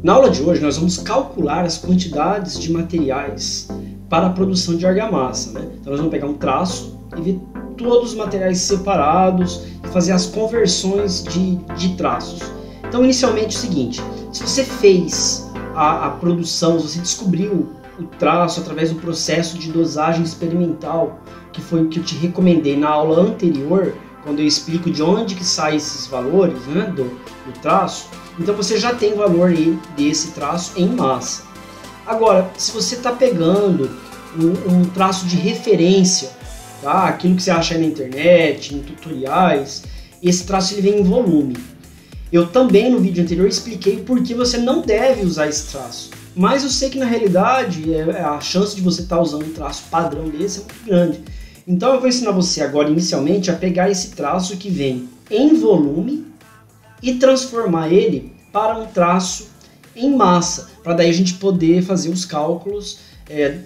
Na aula de hoje nós vamos calcular as quantidades de materiais para a produção de argamassa, né? Então nós vamos pegar um traço e ver todos os materiais separados e fazer as conversões de traços. Então inicialmente é o seguinte, se você fez a produção, se você descobriu o traço através do processo de dosagem experimental, que foi o que eu te recomendei na aula anterior, quando eu explico de onde que saem esses valores, né, do traço, então você já tem o valor aí desse traço em massa. Agora, se você está pegando um traço de referência, tá, aquilo que você acha aí na internet, em tutoriais, esse traço ele vem em volume. Eu também no vídeo anterior expliquei por que você não deve usar esse traço. Mas eu sei que na realidade a chance de você estar usando um traço padrão desse é muito grande. Então eu vou ensinar você agora inicialmente a pegar esse traço que vem em volume e transformar ele para um traço em massa, para daí a gente poder fazer os cálculos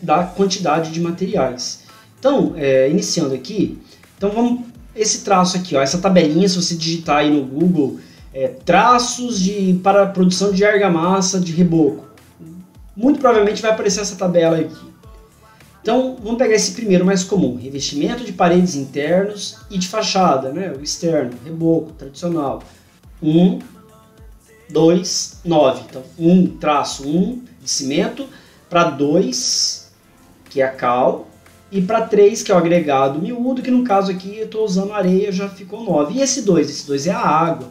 da quantidade de materiais. Então, iniciando aqui, então vamos, esse traço aqui, ó, essa tabelinha, se você digitar aí no Google, traços para a produção de argamassa de reboco, muito provavelmente vai aparecer essa tabela aqui. Então, vamos pegar esse primeiro mais comum, revestimento de paredes internos e de fachada, né? O externo, reboco, tradicional. 1, 2, 9. Então, 1 de cimento, para 2, que é a cal, e para 3, que é o agregado miúdo, que no caso aqui eu estou usando areia, já ficou 9. E esse 2? Esse 2 é a água.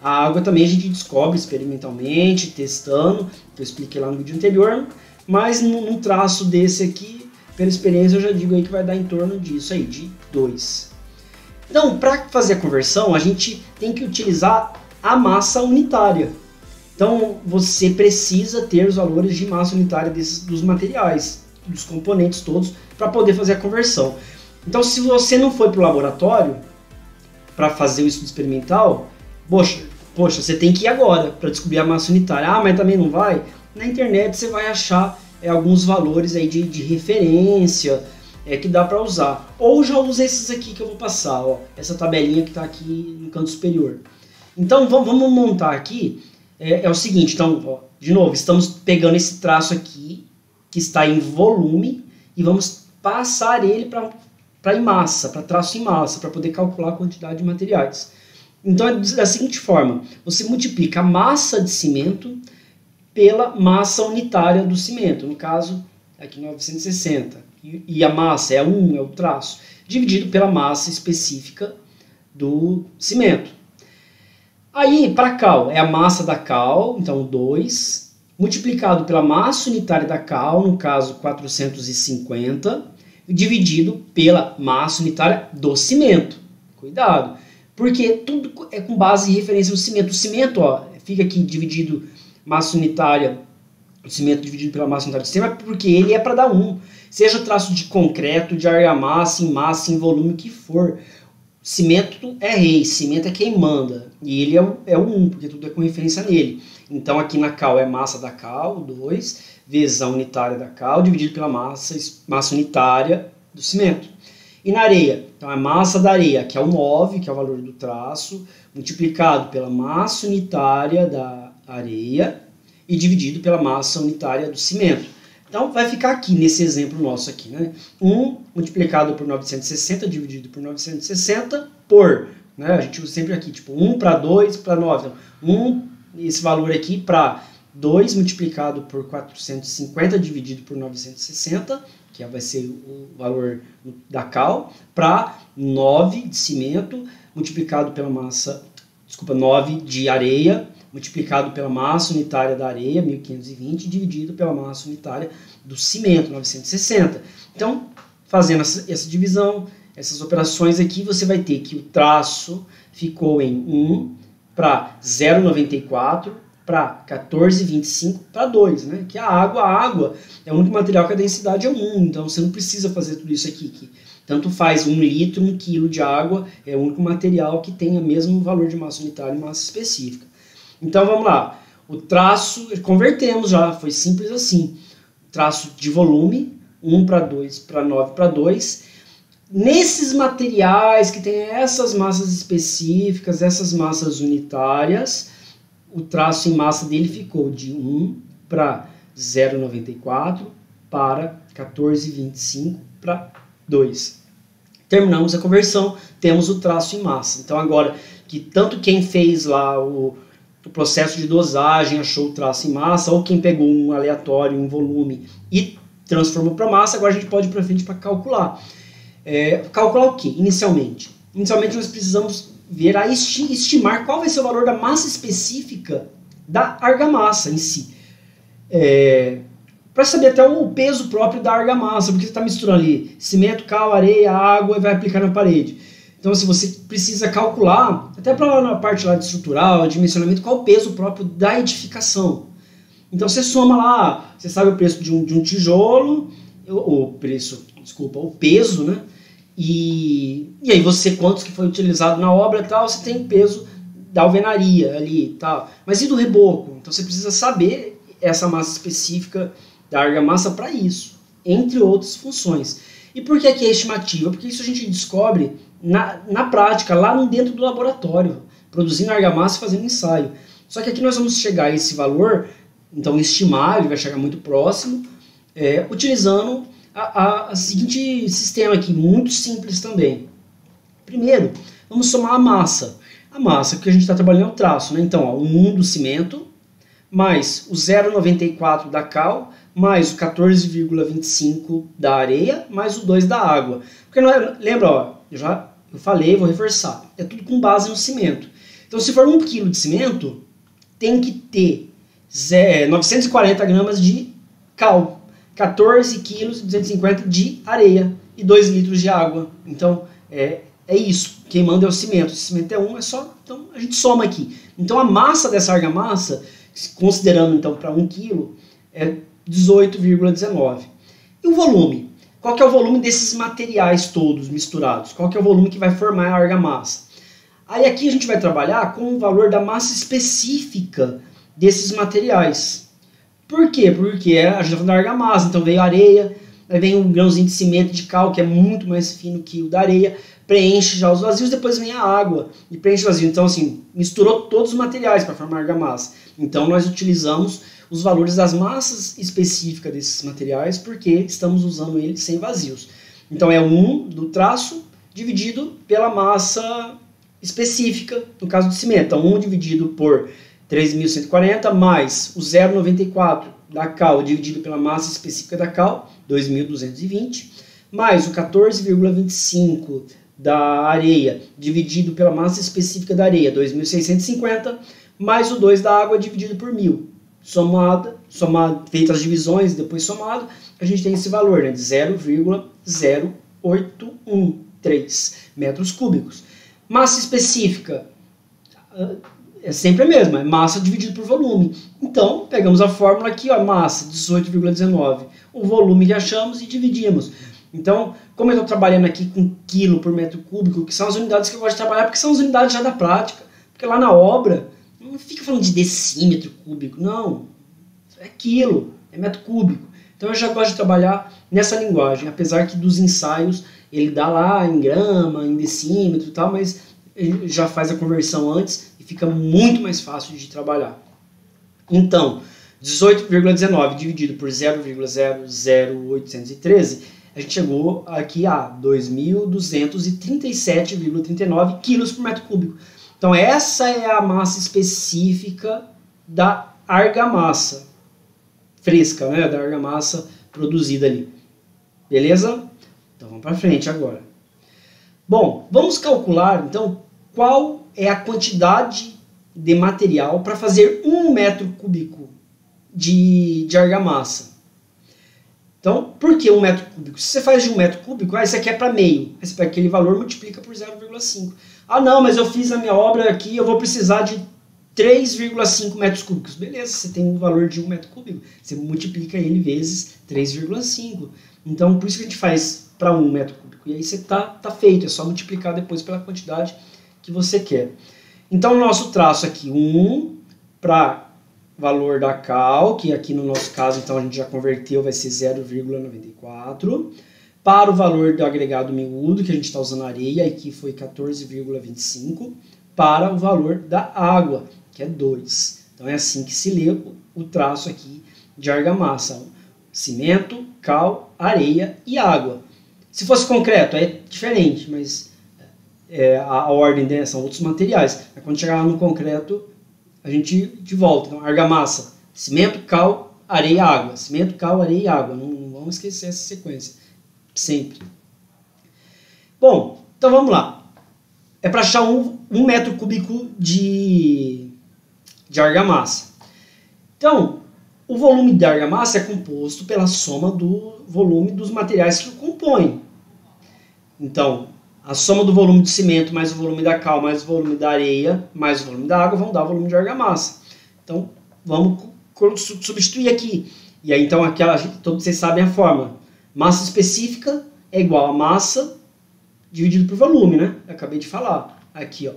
A água também a gente descobre experimentalmente, testando, que eu expliquei lá no vídeo anterior, mas num traço desse aqui, pela experiência eu já digo aí que vai dar em torno disso aí, de 2. Então, para fazer a conversão, a gente tem que utilizar a massa unitária. Então, você precisa ter os valores de massa unitária dos materiais, dos componentes todos, para poder fazer a conversão. Então, se você não foi para o laboratório para fazer o estudo experimental, poxa, você tem que ir agora para descobrir a massa unitária. Ah, mas também não vai? Na internet você vai achar alguns valores aí de referência que dá para usar. Ou já usa esses aqui que eu vou passar, ó, essa tabelinha que está aqui no canto superior. Então vamos montar aqui, é o seguinte, então, ó, de novo, estamos pegando esse traço aqui, que está em volume, e vamos passar ele para em massa, para traço em massa, para poder calcular a quantidade de materiais. Então é da seguinte forma, você multiplica a massa de cimento pela massa unitária do cimento, no caso aqui 960, e a massa é 1, é o traço, dividido pela massa específica do cimento. Aí para cal, é a massa da cal, então 2, multiplicado pela massa unitária da cal, no caso 450, dividido pela massa unitária do cimento. Cuidado, porque tudo é com base em referência no cimento. O cimento, ó, fica aqui dividido, massa unitária, o cimento dividido pela massa unitária do sistema, porque ele é para dar 1. Seja traço de concreto, de argamassa, em massa, em volume, que for. Cimento é rei, cimento é quem manda. E ele é o 1, porque tudo é com referência nele. Então aqui na cal é massa da cal, 2, vezes a unitária da cal, dividido pela massa unitária do cimento. E na areia, então a massa da areia, que é o 9, que é o valor do traço, multiplicado pela massa unitária da areia e dividido pela massa unitária do cimento. Então vai ficar aqui nesse exemplo nosso aqui, né? 1 multiplicado por 960 dividido por 960 por, né? A gente usa sempre aqui, tipo 1 para 2 para 9. Então, esse valor aqui para 2 multiplicado por 450 dividido por 960, que vai ser o valor da cal, para 9 de cimento multiplicado pela massa, 9 de areia, multiplicado pela massa unitária da areia, 1520, dividido pela massa unitária do cimento, 960. Então, fazendo essa divisão, essas operações aqui, você vai ter que o traço ficou em 1 para 0,94, para 14,25 para 2, né? Que a água é o único material que a densidade é 1, então você não precisa fazer tudo isso aqui. Que tanto faz 1 litro, 1 quilo de água, é o único material que tem o mesmo valor de massa unitária e massa específica. Então vamos lá, o traço, convertemos já, foi simples assim. Traço de volume, 1 para 2 para 9 para 2. Nesses materiais que tem essas massas específicas, essas massas unitárias, o traço em massa dele ficou de 1 para 0,94 para 14,25 para 2. Terminamos a conversão, temos o traço em massa. Então agora que tanto quem fez lá o processo de dosagem achou o traço em massa, ou quem pegou um aleatório, um volume e transformou para massa, agora a gente pode ir para frente para calcular. Calcular o que inicialmente? Inicialmente nós precisamos ver estimar qual vai ser o valor da massa específica da argamassa em si. Para saber até o peso próprio da argamassa, porque você está misturando ali cimento, cal, areia, água e vai aplicar na parede. Então, se você precisa calcular, até para na parte lá de estrutural, de dimensionamento, qual o peso próprio da edificação. Então, você soma lá, você sabe o preço de um tijolo, o peso, né? E aí você, quantos que foi utilizado na obra e tal, você tem o peso da alvenaria ali e tal. Mas e do reboco? Então, você precisa saber essa massa específica da argamassa para isso, entre outras funções. E por que é estimativa? Porque isso a gente descobre na prática, lá dentro do laboratório, produzindo argamassa e fazendo ensaio. Só que aqui nós vamos chegar a esse valor, então estimar, ele vai chegar muito próximo, utilizando a seguinte sistema aqui, muito simples também. Primeiro, vamos somar a massa. A massa que a gente está trabalhando é o traço, né? Então, o 1 do cimento, mais o 0,94 da cal, mais o 14,25 da areia, mais o 2 da água. Porque não é, lembra, ó, eu falei, vou reforçar, é tudo com base no cimento. Então, se for 1 kg de cimento, tem que ter 940 gramas de cal, 14 kg e 250 de areia e 2 litros de água. Então, é isso. Quem manda é o cimento. Se o cimento é 1, é só... Então, a gente soma aqui. Então, a massa dessa argamassa, considerando então para 1 kg, é 18,19. E o volume? Qual que é o volume desses materiais todos misturados? Qual que é o volume que vai formar a argamassa? Aí aqui a gente vai trabalhar com o valor da massa específica desses materiais. Por quê? Porque a gente está falando da argamassa, então veio a areia, aí vem um grãozinho de cimento de cal, que é muito mais fino que o da areia, preenche já os vazios, depois vem a água e preenche o vazio. Então, assim, misturou todos os materiais para formar a argamassa. Então, nós utilizamos os valores das massas específicas desses materiais, porque estamos usando eles sem vazios. Então, é 1 do traço dividido pela massa específica, no caso do cimento. Então, 1 dividido por 3.140, mais o 0,94 da cal dividido pela massa específica da cal, 2.220, mais o 14,25 da areia dividido pela massa específica da areia, 2.650, mais o 2 da água dividido por 1.000. Feitas as divisões, depois somado, a gente tem esse valor, né, de 0,0813 metros cúbicos. Massa específica é sempre a mesma, é massa dividido por volume. Então, pegamos a fórmula aqui, ó, massa, 18,19. O volume que achamos e dividimos. Então, como eu estou trabalhando aqui com quilo por metro cúbico, que são as unidades que eu gosto de trabalhar, porque são as unidades já da prática. Porque lá na obra, não fica falando de decímetro cúbico, não. É quilo, é metro cúbico. Então eu já gosto de trabalhar nessa linguagem, apesar que dos ensaios ele dá lá em grama, em decímetro e tal, mas ele já faz a conversão antes e fica muito mais fácil de trabalhar. Então, 18,19 dividido por 0,00813, a gente chegou aqui a 2.237,39 quilos por metro cúbico. Então essa é a massa específica da argamassa fresca, né, da argamassa produzida ali. Beleza? Então vamos para frente agora. Bom, vamos calcular então qual é a quantidade de material para fazer 1 metro cúbico de argamassa. Então, por que 1 metro cúbico? Se você faz de 1 metro cúbico, isso aqui é para meio. Aí você pega aquele valor e multiplica por 0,5. Ah não, mas eu fiz a minha obra aqui, eu vou precisar de 3,5 metros cúbicos. Beleza, você tem o valor de 1 metro cúbico. Você multiplica ele vezes 3,5. Então, por isso que a gente faz para 1 metro cúbico. E aí você tá feito, é só multiplicar depois pela quantidade que você quer. Então, o nosso traço aqui, 1 para valor da cal, que aqui no nosso caso, então a gente já converteu, vai ser 0,94. Para o valor do agregado miúdo, que a gente está usando areia, aqui foi 14,25. Para o valor da água, que é 2. Então é assim que se lê o traço aqui de argamassa. Cimento, cal, areia e água. Se fosse concreto é diferente, mas a ordem, né, são outros materiais. Mas quando chegar lá no concreto, a gente de volta. Então, argamassa, cimento, cal, areia, água. Cimento, cal, areia e água. Não vamos esquecer essa sequência. Sempre. Bom, então vamos lá. É para achar um metro cúbico de argamassa. Então, o volume de argamassa é composto pela soma do volume dos materiais que o compõem. Então, a soma do volume de cimento mais o volume da cal, mais o volume da areia, mais o volume da água vão dar o volume de argamassa. Então, vamos substituir aqui. E aí, então, todos vocês sabem a fórmula. Massa específica é igual a massa dividido por volume, né? Eu acabei de falar. Aqui, ó.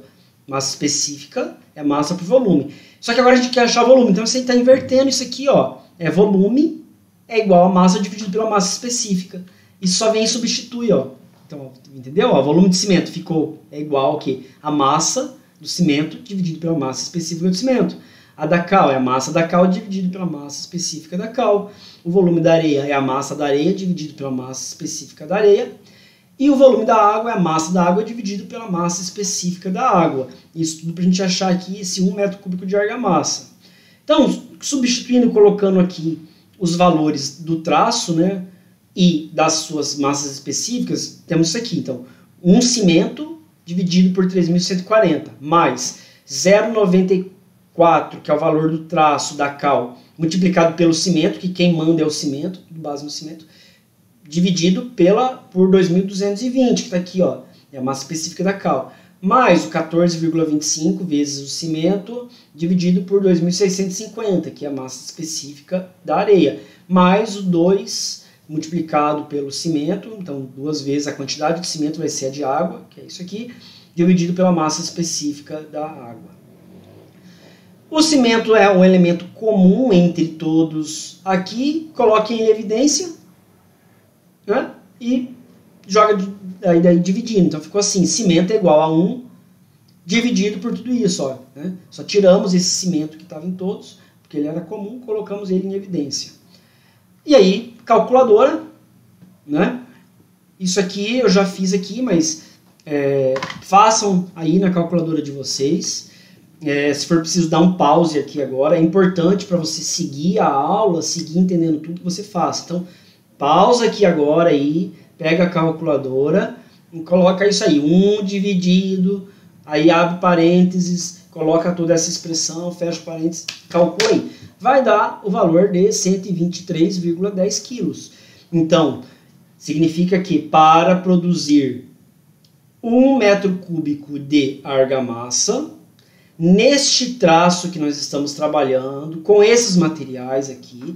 Massa específica é massa por volume. Só que agora a gente quer achar volume. Então, você está invertendo isso aqui, ó. Volume é igual a massa dividido pela massa específica. Isso só vem e substitui, ó. Então, entendeu? O volume de cimento ficou igual que a massa do cimento dividido pela massa específica do cimento. A da cal é a massa da cal dividido pela massa específica da cal. O volume da areia é a massa da areia dividido pela massa específica da areia. E o volume da água é a massa da água dividido pela massa específica da água. Isso tudo para a gente achar aqui esse 1 metro cúbico de argamassa. Então, substituindo e colocando aqui os valores do traço, né, e das suas massas específicas, temos isso aqui. Então, 1 cimento dividido por 3.140, mais 0,94, que é o valor do traço da cal, multiplicado pelo cimento, que quem manda é o cimento, tudo base no cimento, dividido por 2.220, que está aqui, ó, é a massa específica da cal, mais o 14,25 vezes o cimento, dividido por 2.650, que é a massa específica da areia, mais o 2 multiplicado pelo cimento, então 2 vezes a quantidade de cimento vai ser a de água, que é isso aqui, dividido pela massa específica da água. O cimento é um elemento comum entre todos aqui, coloque em evidência, né? E joga daí dividindo. Então ficou assim, cimento é igual a 1 dividido por tudo isso. Ó, né? Só tiramos esse cimento que estava em todos, porque ele era comum, colocamos ele em evidência. E aí, calculadora, né? Isso aqui eu já fiz aqui, mas façam aí na calculadora de vocês. Se for preciso dar um pause aqui agora, é importante para você seguir a aula, seguir entendendo tudo que você faz. Então, pausa aqui agora aí, pega a calculadora e coloca isso aí, 1 dividido, aí abre parênteses, coloca toda essa expressão, fecha parênteses, calcula aí. Vai dar o valor de 123,10 quilos. Então, significa que para produzir 1 metro cúbico de argamassa, neste traço que nós estamos trabalhando, com esses materiais aqui,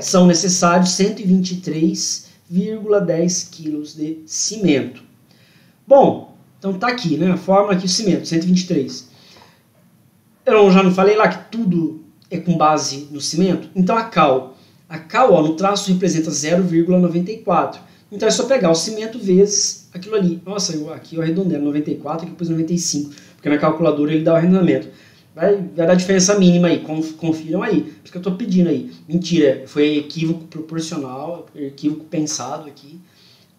são necessários 123,10 quilos de cimento. Bom, então tá aqui, né? A fórmula aqui, o cimento, 123. Eu já não falei lá que tudo é com base no cimento? Então a cal, ó, no traço representa 0,94. Então é só pegar o cimento vezes aquilo ali. Nossa, aqui eu arredondei 94, aqui pus 95, porque na calculadora ele dá o arredondamento. Vai dar diferença mínima aí, confiram aí. Por isso que eu estou pedindo aí. Mentira, foi equívoco proporcional, equívoco pensado aqui,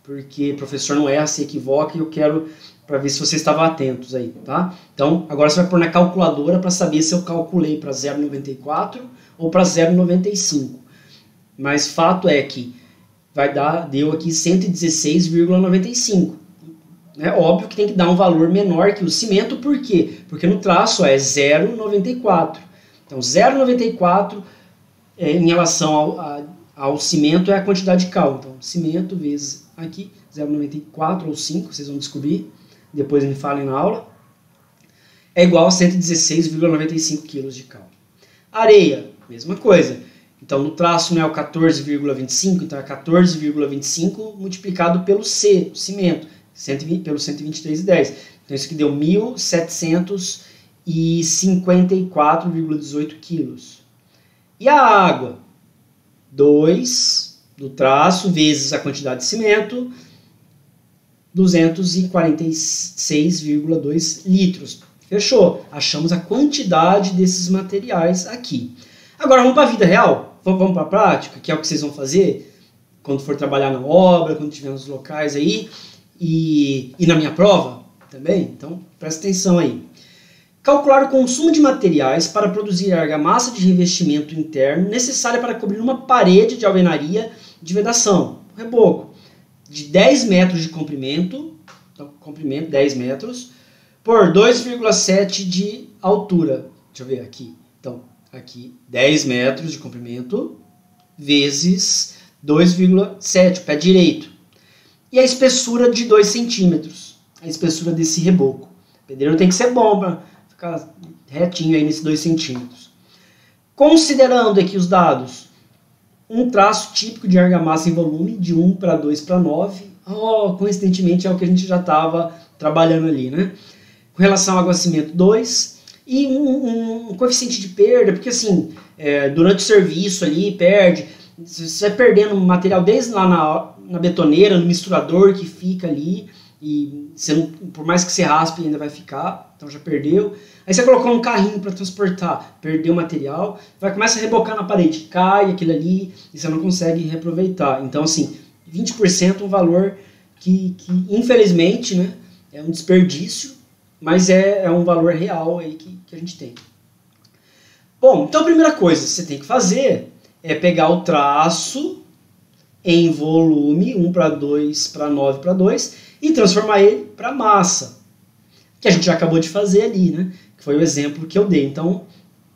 porque o professor não erra, se equivoca, e eu quero para ver se vocês estavam atentos aí, tá? Então, agora você vai pôr na calculadora para saber se eu calculei para 0,94 ou para 0,95. Mas fato é que deu aqui 116,95. É óbvio que tem que dar um valor menor que o cimento, por quê? Porque no traço é 0,94. Então, 0,94 em relação ao cimento é a quantidade de cal. Então, cimento vezes aqui, 0,94 ou 5, vocês vão descobrir, depois me falem na aula, é igual a 116,95 kg de cal. Areia, mesma coisa. Então, no traço não é o 14,25, então é 14,25 multiplicado pelo C, o cimento, pelo 123,10. Então, isso aqui deu 1.754,18 quilos. E a água? 2 do traço vezes a quantidade de cimento, 246,2 litros. Fechou. Achamos a quantidade desses materiais aqui. Agora vamos para a vida real? Vamos para a prática, que é o que vocês vão fazer quando for trabalhar na obra, quando estiver nos locais aí, e na minha prova também. Então, presta atenção aí. Calcular o consumo de materiais para produzir a argamassa de revestimento interno necessária para cobrir uma parede de alvenaria de vedação, reboco, de 10 metros de comprimento, então, comprimento 10 metros, por 2,7 de altura. Deixa eu ver aqui. Então, aqui 10 metros de comprimento vezes 2,7, pé direito. E a espessura de 2 centímetros, a espessura desse reboco. O pedreiro tem que ser bom para ficar retinho aí nesses 2 centímetros. Considerando aqui os dados, um traço típico de argamassa em volume de 1 para 2 para 9. Coincidentemente é o que a gente já estava trabalhando ali, né? Com relação ao aguacimento 2 e um coeficiente de perda, porque assim, durante o serviço ali, você vai perdendo material desde lá na betoneira, no misturador que fica ali, e você não, por mais que você raspe ainda vai ficar, então já perdeu. Aí você colocou um carrinho para transportar, perdeu o material, começa a rebocar na parede, cai aquilo ali e você não consegue reaproveitar. Então assim, 20% é um valor que infelizmente, né, é um desperdício, mas é um valor real aí que a gente tem. Bom, então a primeira coisa que você tem que fazer é pegar o traço em volume 1 para 2 para 9 para 2 e transformar ele para massa, que a gente já acabou de fazer ali, né? Que foi o exemplo que eu dei. Então,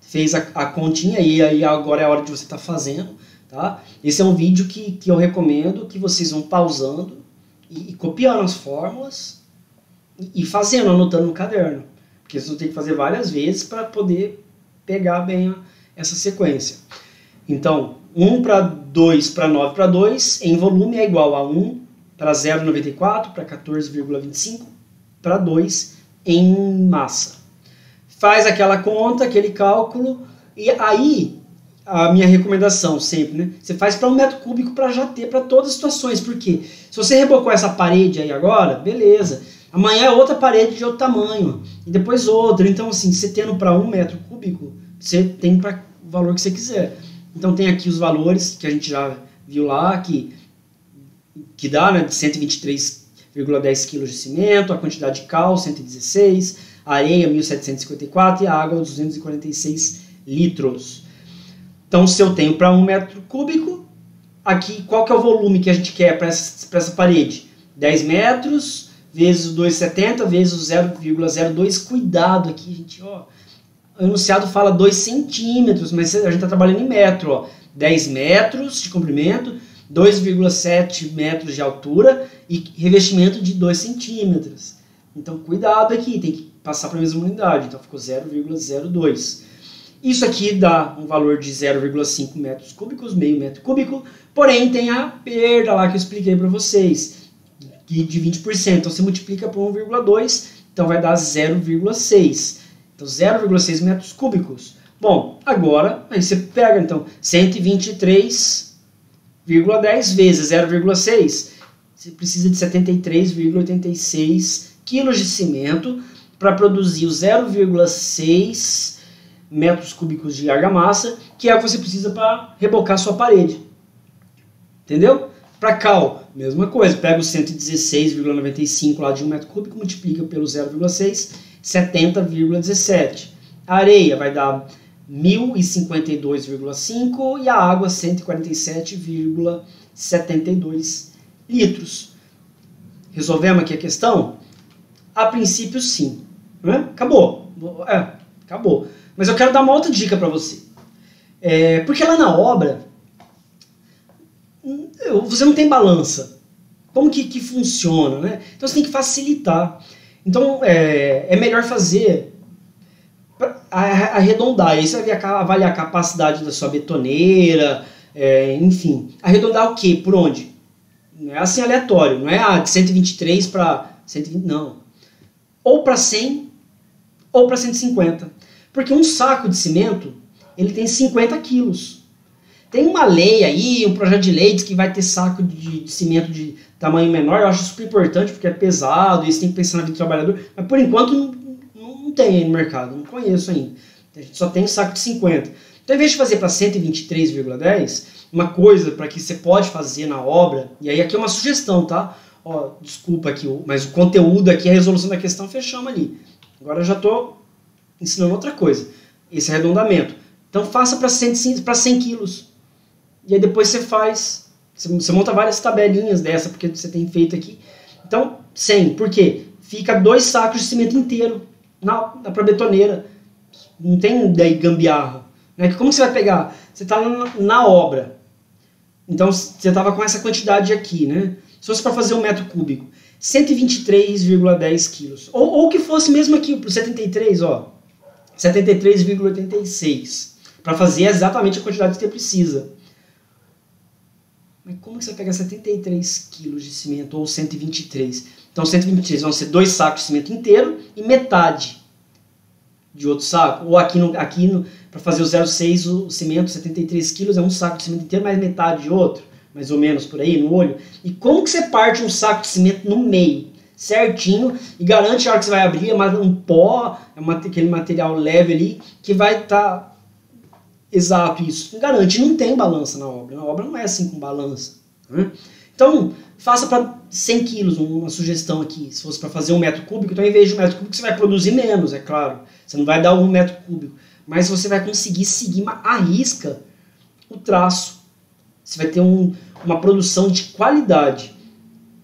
fez a continha e aí agora é a hora de você estar fazendo, tá? Esse é um vídeo que eu recomendo que vocês vão pausando e copiando as fórmulas e fazendo, anotando no caderno, porque vocês vão ter que fazer várias vezes para poder pegar bem essa sequência. Então, 1 para 2 para 9 para 2 em volume é igual a 1 para 0,94 para 14,25 para 2 em massa. Faz aquela conta, aquele cálculo, e aí a minha recomendação sempre, né? Você faz para 1 metro cúbico para já ter para todas as situações, porque se você rebocou essa parede aí agora, beleza. Amanhã é outra parede de outro tamanho, e depois outra. Então, assim, você tendo para 1 metro cúbico, você tem para o valor que você quiser. Então, tem aqui os valores que a gente já viu lá, que dá, né, de 123,10 kg de cimento, a quantidade de cal, 116, a areia, 1.754 e a água, 246 litros. Então, se eu tenho para 1 metro cúbico, aqui qual que é o volume que a gente quer para essa parede? 10 metros vezes 2,70 vezes 0,02. Cuidado aqui, gente, ó. O enunciado fala 2 centímetros, mas a gente está trabalhando em metro, ó. 10 metros de comprimento, 2,7 metros de altura e revestimento de 2 centímetros. Então, cuidado aqui, tem que passar para a mesma unidade. Então, ficou 0,02. Isso aqui dá um valor de 0,5 metros cúbicos, meio metro cúbico, porém tem a perda lá que eu expliquei para vocês, de 20%. Então, você multiplica por 1,2, então vai dar 0,6. Então, 0,6 metros cúbicos. Bom, agora, aí você pega, então, 123,10 vezes 0,6. Você precisa de 73,86 quilos de cimento para produzir os 0,6 metros cúbicos de argamassa, que é o que você precisa para rebocar sua parede. Entendeu? Para cal, mesma coisa. Pega os 116,95 lá de 1 metro cúbico, multiplica pelo 0,6, 70,17. A areia vai dar 1.052,5 e a água 147,72 litros. Resolvemos aqui a questão? A princípio, sim. Né? Acabou. Acabou. Mas eu quero dar uma outra dica para você. Porque lá na obra, você não tem balança. Como que funciona, né? Então você tem que facilitar. Então é melhor fazer arredondar. Aí você vai avaliar a capacidade da sua betoneira, enfim. Arredondar o quê? Por onde? Não é assim aleatório. Não é de 123 para 120, não. Ou para 100 ou para 150. Porque um saco de cimento, ele tem 50 quilos. Tem uma lei aí, um projeto de lei diz que vai ter saco de cimento de tamanho menor. Eu acho super importante porque é pesado e você tem que pensar na vida do trabalhador. Mas por enquanto não tem aí no mercado, não conheço ainda. A gente só tem um saco de 50. Então, em vez de fazer para 123,10, uma coisa para que você pode fazer na obra, e aí aqui é uma sugestão, tá? Ó, desculpa aqui, mas o conteúdo aqui, a resolução da questão, fechamos ali. Agora eu já estou ensinando outra coisa, esse arredondamento. Então faça para 100 quilos. E aí depois você monta várias tabelinhas dessa, porque você tem feito aqui. Então, 100, por quê? Fica 2 sacos de cimento inteiro pra betoneira. Não tem daí gambiarra. Né? Como você vai pegar? Você está na obra. Então você estava com essa quantidade aqui, né? Se fosse para fazer 1 metro cúbico, 123,10 quilos. Ou que fosse mesmo aqui, para o 73, ó. 73,86. Para fazer exatamente a quantidade que você precisa. Mas como que você vai pegar 73 quilos de cimento ou 123? Então 123 vão ser 2 sacos de cimento inteiro e metade de outro saco. Ou aqui para fazer o 0,6, o cimento, 73 quilos, é um saco de cimento inteiro, mais metade de outro. Mais ou menos por aí, no olho. E como que você parte um saco de cimento no meio? Certinho. E garante a hora que você vai abrir, um pó, aquele material leve ali, que vai estar... Exato, isso. Garante, não tem balança na obra. Na obra não é assim com balança. Né? Então, faça para 100 quilos, uma sugestão aqui. Se fosse para fazer 1 metro cúbico, então em vez de 1 metro cúbico você vai produzir menos, é claro. Você não vai dar 1 metro cúbico. Mas você vai conseguir seguir à risca o traço. Você vai ter uma produção de qualidade.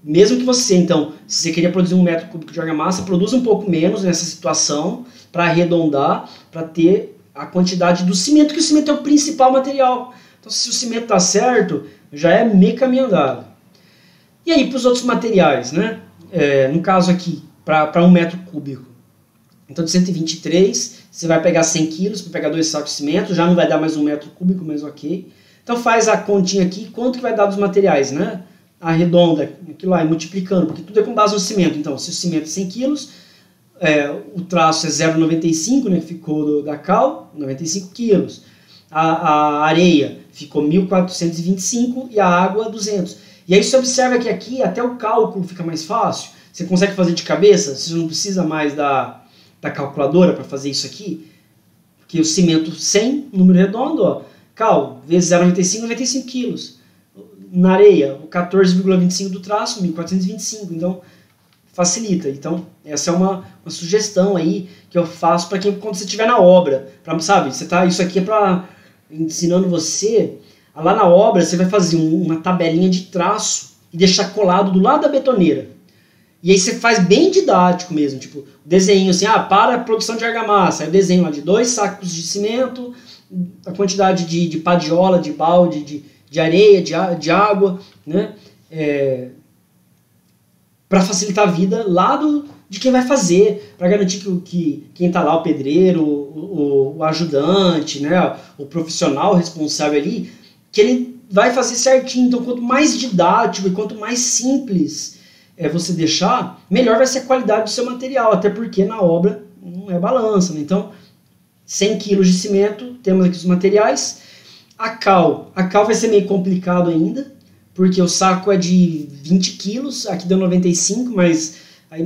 Mesmo que você, então, se você queria produzir 1 metro cúbico de argamassa, produza um pouco menos nessa situação para arredondar, para ter a quantidade do cimento, que o cimento é o principal material. Então, se o cimento está certo, já é meio caminho andado. E aí, para os outros materiais, né? No caso aqui, para 1 metro cúbico. Então, de 123, você vai pegar 100 quilos para pegar 2 sacos de cimento, já não vai dar mais 1 metro cúbico, mas ok. Então, faz a continha aqui, quanto que vai dar dos materiais, né? Arredonda, aquilo lá, multiplicando, porque tudo é com base no cimento. Então, se o cimento é 100 quilos, o traço é 0,95, né, que ficou da cal, 95 quilos. A areia ficou 1.425 e a água 200. E aí você observa que aqui até o cálculo fica mais fácil. Você consegue fazer de cabeça, você não precisa mais da calculadora para fazer isso aqui. Porque o cimento 100, número redondo, ó, cal vezes 0,95, 95 quilos. Na areia, o 14,25 do traço, 1.425. Então, facilita. Então, essa é uma sugestão aí que eu faço para quando você estiver na obra. Sabe, isso aqui é para ensinando você. Lá na obra, você vai fazer uma tabelinha de traço e deixar colado do lado da betoneira. E aí você faz bem didático mesmo, tipo, desenho assim, para a produção de argamassa. Aí eu desenho lá de 2 sacos de cimento, a quantidade de padiola, de balde, de areia, de água, né? Para facilitar a vida lá de quem vai fazer, para garantir que quem está lá, o pedreiro, o ajudante, né, o profissional responsável ali, que ele vai fazer certinho. Então, quanto mais didático e quanto mais simples você deixar, melhor vai ser a qualidade do seu material, até porque na obra não é balança. Né? Então, 100 kg de cimento, temos aqui os materiais. A cal vai ser meio complicado ainda, porque o saco é de 20 quilos, aqui deu 95, mas aí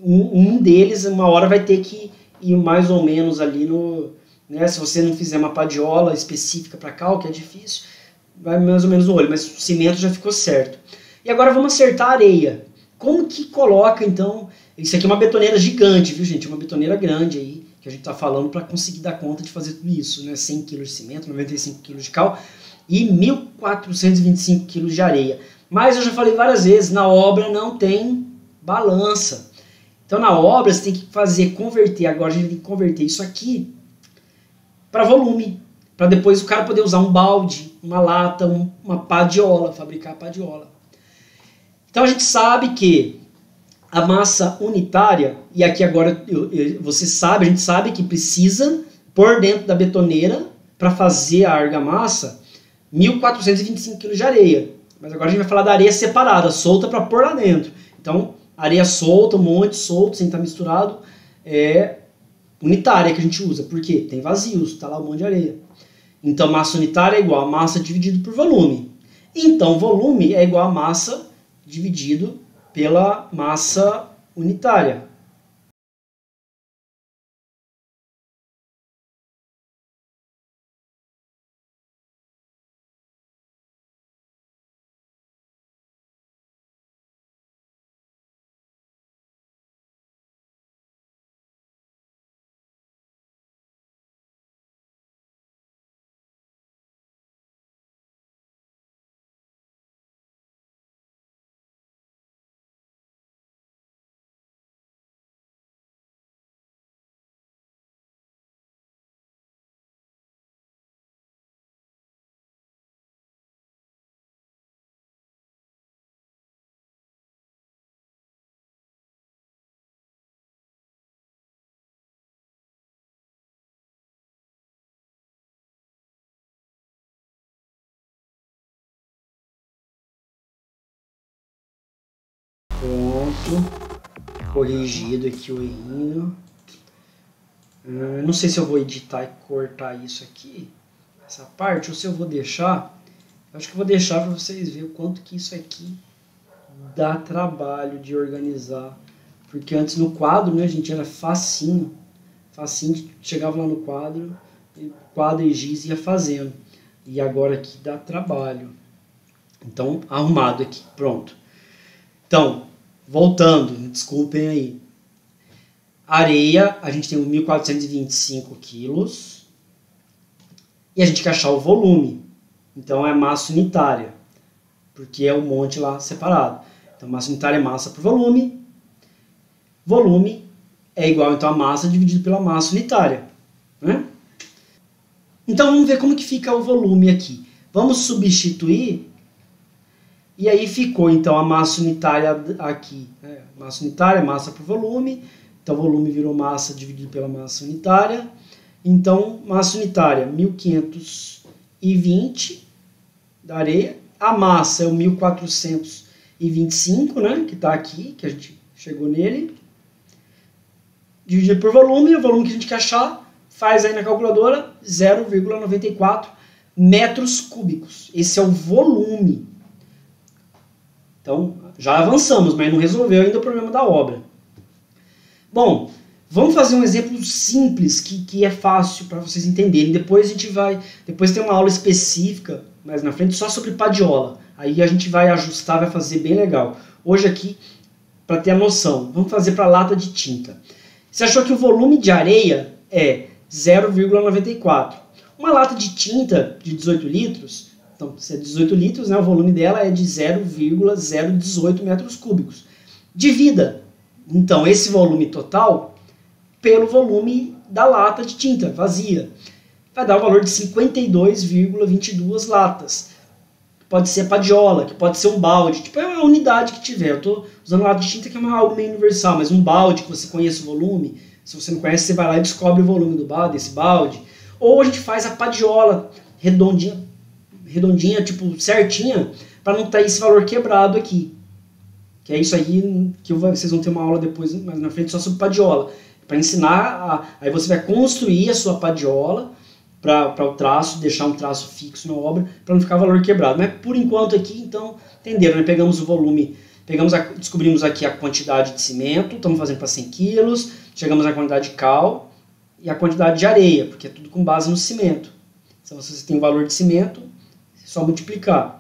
um deles, uma hora vai ter que ir mais ou menos ali no... Né, se você não fizer uma padiola específica para cal, que é difícil, vai mais ou menos no olho, mas o cimento já ficou certo. E agora vamos acertar a areia. Como que coloca, então... Isso aqui é uma betoneira gigante, viu, gente? Uma betoneira grande aí, que a gente está falando para conseguir dar conta de fazer tudo isso, né? 100 kg de cimento, 95 kg de cal e 1.425 kg de areia. Mas eu já falei várias vezes, na obra não tem balança. Então na obra você tem que converter, agora a gente tem que converter isso aqui para volume, para depois o cara poder usar um balde, uma lata, uma padiola, fabricar a padiola. Então a gente sabe que a massa unitária, e aqui agora a gente sabe que precisa pôr dentro da betoneira para fazer a argamassa 1.425 kg de areia. Mas agora a gente vai falar da areia separada, solta para pôr lá dentro. Então, areia solta, um monte solto, sem estar misturado, é unitária que a gente usa. Por quê? Tem vazios, está lá um monte de areia. Então, massa unitária é igual a massa dividido por volume. Então, volume é igual a massa dividido pela massa unitária. Pronto. Corrigido aqui o errinho. Não sei se eu vou editar e cortar isso aqui, essa parte, ou se eu vou deixar. Eu acho que eu vou deixar para vocês verem o quanto que isso aqui dá trabalho de organizar. Porque antes no quadro, né, gente, era facinho. Facinho, chegava lá no quadro e giz ia fazendo. E agora aqui dá trabalho. Então, arrumado aqui, pronto. Então, voltando, desculpem aí. Areia, a gente tem 1.425 quilos. E a gente quer achar o volume. Então é massa unitária, porque é um monte lá separado. Então massa unitária é massa por volume. Volume é igual então a massa dividido pela massa unitária, né? Então vamos ver como que fica o volume aqui. Vamos substituir. E aí ficou então a massa unitária aqui. Né? Massa unitária é massa por volume. Então volume virou massa dividido pela massa unitária. Então massa unitária 1520 da areia. A massa é o 1425, né? Que está aqui, que a gente chegou nele. Dividido por volume. O volume que a gente quer achar, faz aí na calculadora 0,94 metros cúbicos. Esse é o volume. Então, já avançamos, mas não resolveu ainda o problema da obra. Bom, vamos fazer um exemplo simples, que é fácil para vocês entenderem. Depois tem uma aula específica, mais na frente, só sobre padiola. Aí a gente vai ajustar, vai fazer bem legal. Hoje aqui, para ter a noção, vamos fazer para lata de tinta. Você achou que o volume de areia é 0,94. Uma lata de tinta de 18 litros, então se é 18 litros, né, o volume dela é de 0,018 metros cúbicos. Divida, então, esse volume total pelo volume da lata de tinta vazia. Vai dar o valor de 52,22 latas. Pode ser padiola, que pode ser um balde, tipo, é uma unidade que tiver. Eu estou usando lata de tinta que é algo meio universal, mas um balde que você conheça o volume, se você não conhece, você vai lá e descobre o volume desse balde. Ou a gente faz a padiola redondinha, tipo, certinha, para não ter esse valor quebrado aqui. Que é isso aí que vocês vão ter uma aula depois, mais na frente, só sobre padiola. Para ensinar, aí você vai construir a sua padiola para o traço, deixar um traço fixo na obra, para não ficar valor quebrado. Mas por enquanto aqui, então, entenderam, né? Pegamos o volume, descobrimos aqui a quantidade de cimento, estamos fazendo para 100 quilos, chegamos na quantidade de cal e a quantidade de areia, porque é tudo com base no cimento. Então, se você tem o valor de cimento, é só multiplicar.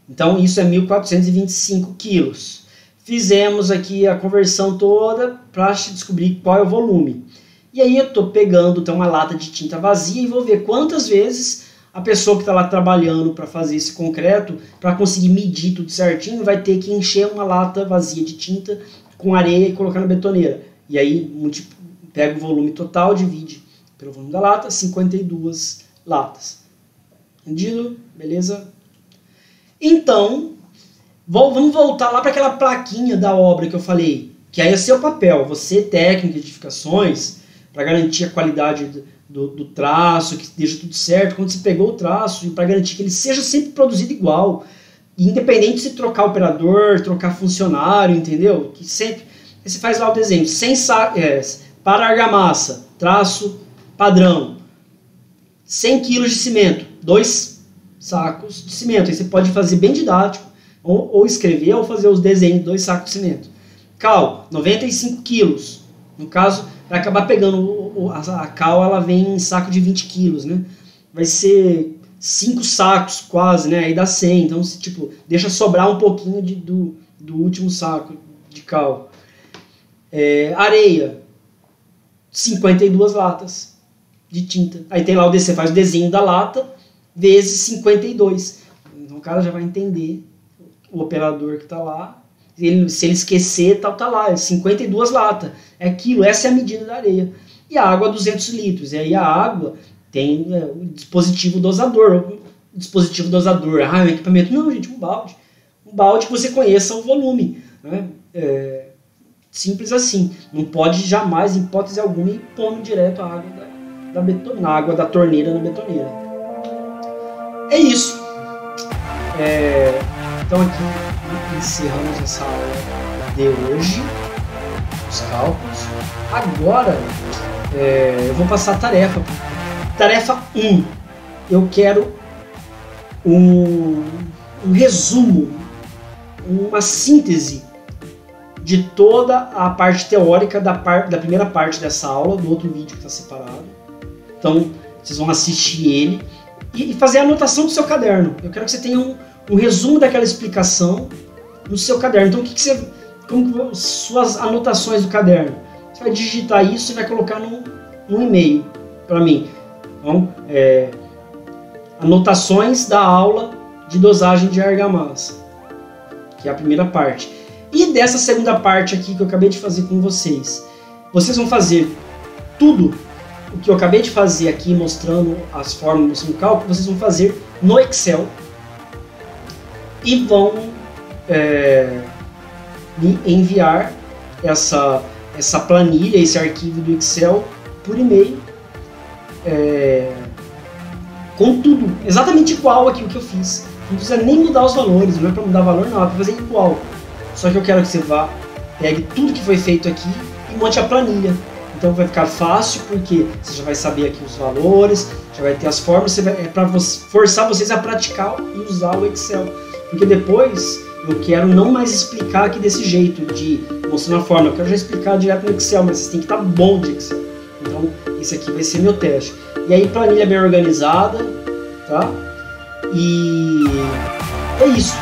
Então, isso é 1.425 quilos. Fizemos aqui a conversão toda para descobrir qual é o volume. E aí eu estou pegando então, uma lata de tinta vazia e vou ver quantas vezes a pessoa que está lá trabalhando para fazer esse concreto, para conseguir medir tudo certinho, vai ter que encher uma lata vazia de tinta com areia e colocar na betoneira. E aí pega o volume total, divide pelo volume da lata, 52 latas. Entendido? Beleza? Então, vamos voltar lá para aquela plaquinha da obra que eu falei, que aí é seu papel, você, técnico de edificações, para garantir a qualidade do traço, que deixa tudo certo, quando você pegou o traço, e para garantir que ele seja sempre produzido igual, independente se trocar operador, trocar funcionário, entendeu? Que sempre, você faz lá o desenho, para argamassa, traço padrão, 100 kg de cimento, 2 sacos de cimento. Aí você pode fazer bem didático, ou escrever, ou fazer os desenhos de 2 sacos de cimento. Cal, 95 quilos. No caso, vai acabar pegando a cal, ela vem em saco de 20 quilos, né? Vai ser 5 sacos quase, né? Aí dá 100. Então, tipo, deixa sobrar um pouquinho do último saco de cal. Areia, 52 latas de tinta. Aí tem lá você faz o desenho da lata, vezes 52. Então o cara já vai entender, o operador que está lá, se ele esquecer, tá lá, 52 latas, é aquilo, essa é a medida da areia. E a água 200 litros, e aí a água tem o dispositivo dosador, um equipamento, não gente, um balde que você conheça o volume, né? Simples assim, não pode jamais, em hipótese alguma, ir pondo direto a água na água da torneira na betoneira. É isso. Então aqui encerramos essa aula de hoje, os cálculos. Agora eu vou passar a tarefa. Tarefa 1. Eu quero um resumo, uma síntese de toda a parte teórica da primeira parte dessa aula, do outro vídeo que está separado. Então, vocês vão assistir ele e fazer a anotação do seu caderno. Eu quero que você tenha um resumo daquela explicação no seu caderno. Então, como suas anotações do caderno? Você vai digitar isso e vai colocar num e-mail para mim. Então, anotações da aula de dosagem de argamassa, que é a primeira parte. E dessa segunda parte aqui que eu acabei de fazer com vocês, vocês vão fazer tudo o que eu acabei de fazer aqui, mostrando as fórmulas no cálculo, vocês vão fazer no Excel e vão me enviar essa planilha, esse arquivo do Excel por e-mail, com tudo, exatamente igual aqui o que eu fiz. Não precisa nem mudar os valores, não é para mudar valor não, é para fazer igual. Só que eu quero que você pegue tudo que foi feito aqui e monte a planilha. Então vai ficar fácil, porque você já vai saber aqui os valores, já vai ter as fórmulas, é para forçar vocês a praticar e usar o Excel. Porque depois eu quero não mais explicar aqui desse jeito, de mostrar a fórmula, eu quero já explicar direto no Excel, mas vocês têm que estar bom de Excel. Então esse aqui vai ser meu teste. E aí planilha bem organizada, tá? E é isso.